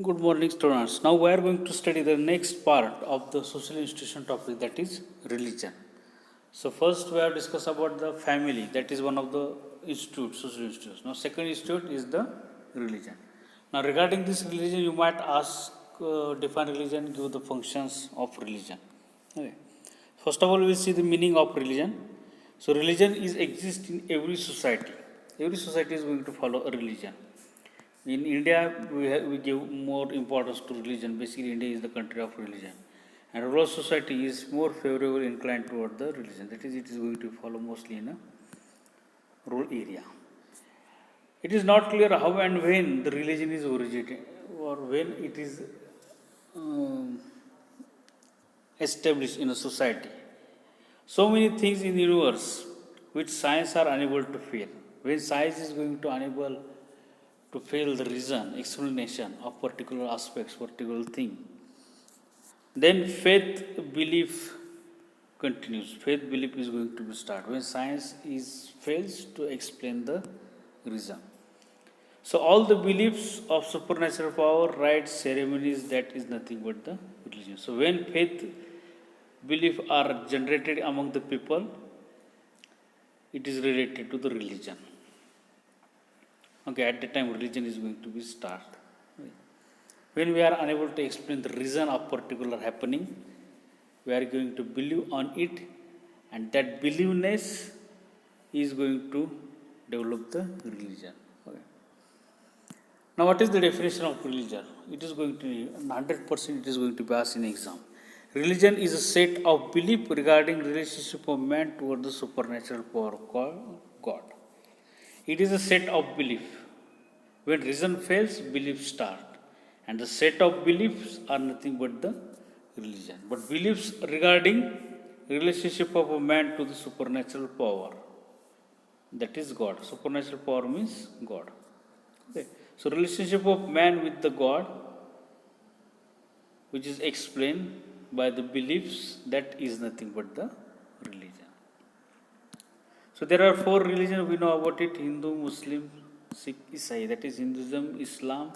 Good morning, students. Now we are going to study the next part of the social institution topic, that is religion. So first we have discussed about the family, that is one of the institutes, social institutes. Now second institute is the religion. Now regarding this religion, you might ask, define religion, give the functions of religion. Okay. First of all, we see the meaning of religion. So religion is exist in every society. Every society is going to follow a religion. In India, we give more importance to religion. Basically, India is the country of religion. And rural society is more favorable inclined toward the religion. That is, it is going to follow mostly in a rural area. It is not clear how and when the religion is originated or when it is um, established in a society. So many things in the universe which science are unable to feel. When science is going to unable to feel the reason, explanation of particular aspects, particular thing, then faith belief continues. Faith belief is going to be start when science is fails to explain the reason. So all the beliefs of supernatural power, rites, ceremonies, that is nothing but the religion. So when faith belief are generated among the people, it is related to the religion. Okay, at that time religion is going to be start. When we are unable to explain the reason of particular happening, we are going to believe on it, and that believeness is going to develop the religion. Okay. Now, what is the definition of religion? It is going to be 100%. It is going to be asked in exam. Religion is a set of belief regarding relationship of man toward the supernatural power called God. It is a set of belief. When reason fails, beliefs start. And the set of beliefs are nothing but the religion. But beliefs regarding relationship of a man to the supernatural power, that is God. Supernatural power means God. Okay. So relationship of man with the God, which is explained by the beliefs, that is nothing but the religion. So there are four religions we know about it: Hindu, Muslim, Sikh, Isai. That is Hinduism, Islam,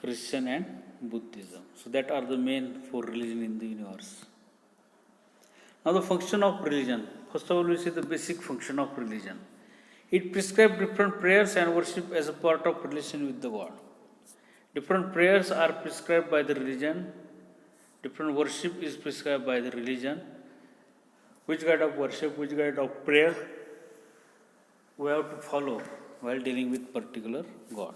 Christian, and Buddhism. So that are the main four religions in the universe. Now the function of religion. First of all, we see the basic function of religion. It prescribes different prayers and worship as a part of relation with the God. Different prayers are prescribed by the religion. Different worship is prescribed by the religion. Which kind of worship, which kind of prayer we have to follow while dealing with particular God.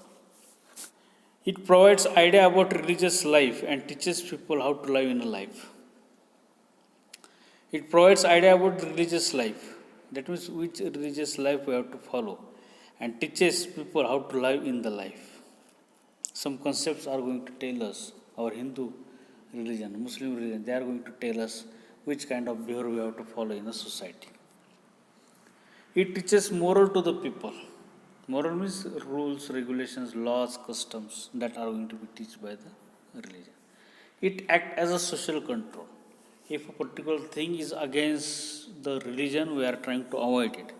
It provides idea about religious life and teaches people how to live in a life. It provides idea about religious life. That means which religious life we have to follow, and teaches people how to live in the life. Some concepts are going to tell us, our Hindu religion, Muslim religion, they are going to tell us which kind of behavior we have to follow in a society. It teaches moral to the people. Moral means rules, regulations, laws, customs that are going to be taught by the religion. It acts as a social control. If a particular thing is against the religion, we are trying to avoid it.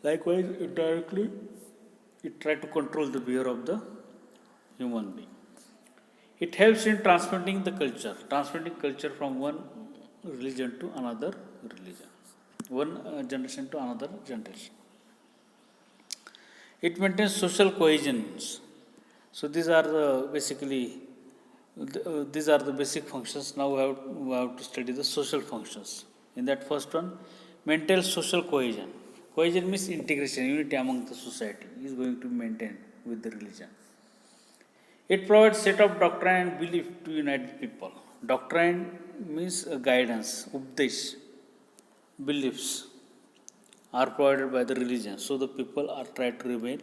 Likewise, indirectly, it tries to control the behavior of the human being. It helps in transmitting culture from one religion to another religion, one generation to another generation. It maintains social cohesion. So these are the these are the basic functions. Now we have to study the social functions. In that first one, maintain social cohesion. Cohesion means integration, unity among the society is going to maintain with the religion. It provides set of doctrine and belief to unite the people. Doctrine means guidance, updesh, beliefs are provided by the religion. So the people are trying to remain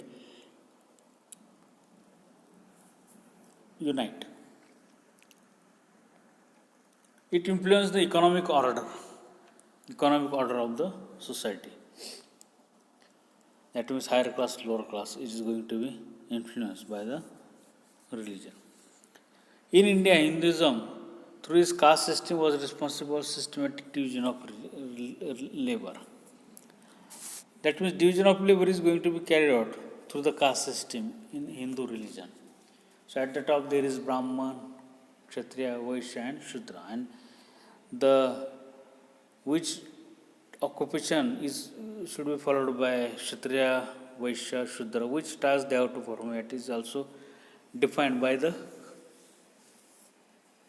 unite. It influences the economic order of the society. That means higher class, lower class, it is going to be influenced by the religion. In India, Hinduism, through its caste system, was responsible for systematic division of labor. That means division of labor is going to be carried out through the caste system in Hindu religion. So at the top there is Brahman, Kshatriya, Vaishya and Shudra, and the which occupation is should be followed by Kshatriya, Vaishya, Shudra, which task they have to perform. It is also defined by the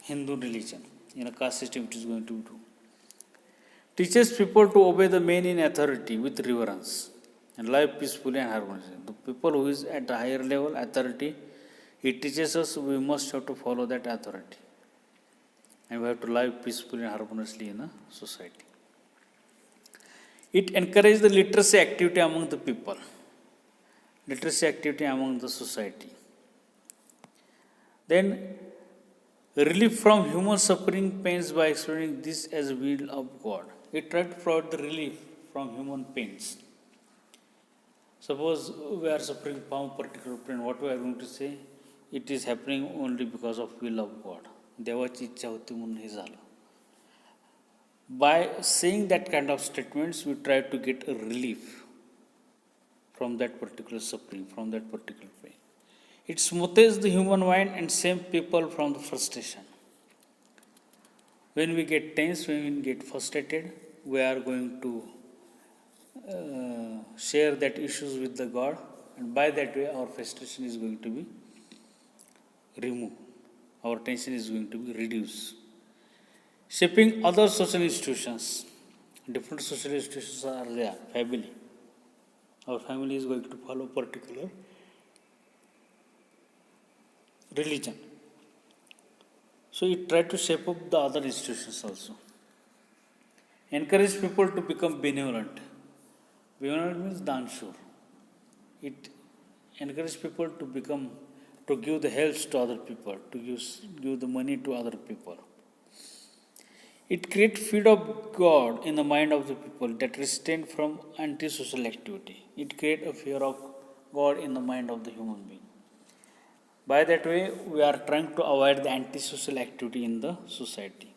Hindu religion in a caste system it is going to do. Teaches people to obey the men in authority with reverence and live peacefully and harmoniously. The people who is at a higher level authority, it teaches us we must have to follow that authority. And we have to live peacefully and harmoniously in a society. It encourages the literacy activity among the people, literacy activity among the society. Then relief from human suffering pains by explaining this as will of God. It tries to provide the relief from human pains. Suppose we are suffering from particular pain, what we are going to say? It is happening only because of will of God. देवाची इच्छा होती म्हणून हे झालं. By saying that kind of statements, we try to get a relief from that particular suffering, from that particular pain. It smoothes the human mind and saves people from the frustration. When we get tense, when we get frustrated, we are going to share that issues with the God, and by that way our frustration is going to be removed. Our tension is going to be reduced. Shaping other social institutions. Different social institutions are there. Family. Our family is going to follow particular religion. So it tries to shape up the other institutions also. Encourage people to become benevolent. Benevolent means danshur. It encourages people to give the helps to other people, to give the money to other people. It creates fear of God in the mind of the people that restrain from antisocial activity. It creates a fear of God in the mind of the human being. By that way, we are trying to avoid the antisocial activity in the society.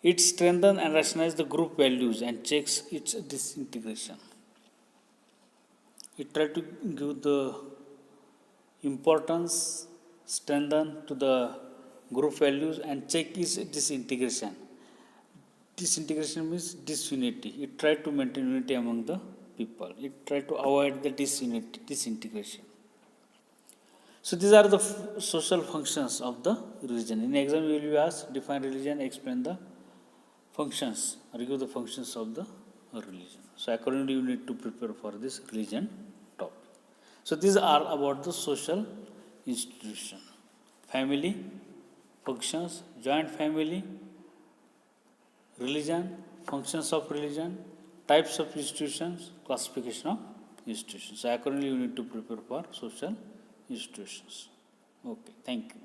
It strengthens and rationalizes the group values and checks its disintegration. It tries to give the importance, strengthen to the group values and check its disintegration. Disintegration means disunity. It tries to maintain unity among the people. It tries to avoid the disintegration. So these are the social functions of the religion. In exam, you will be asked, define religion, explain the functions, or give the functions of the religion. So accordingly, you need to prepare for this religion topic. So these are about the social institution. Family, functions, joint family, religion, functions of religion, types of institutions, classification of institutions. So accordingly, you need to prepare for social institutions. Okay, thank you.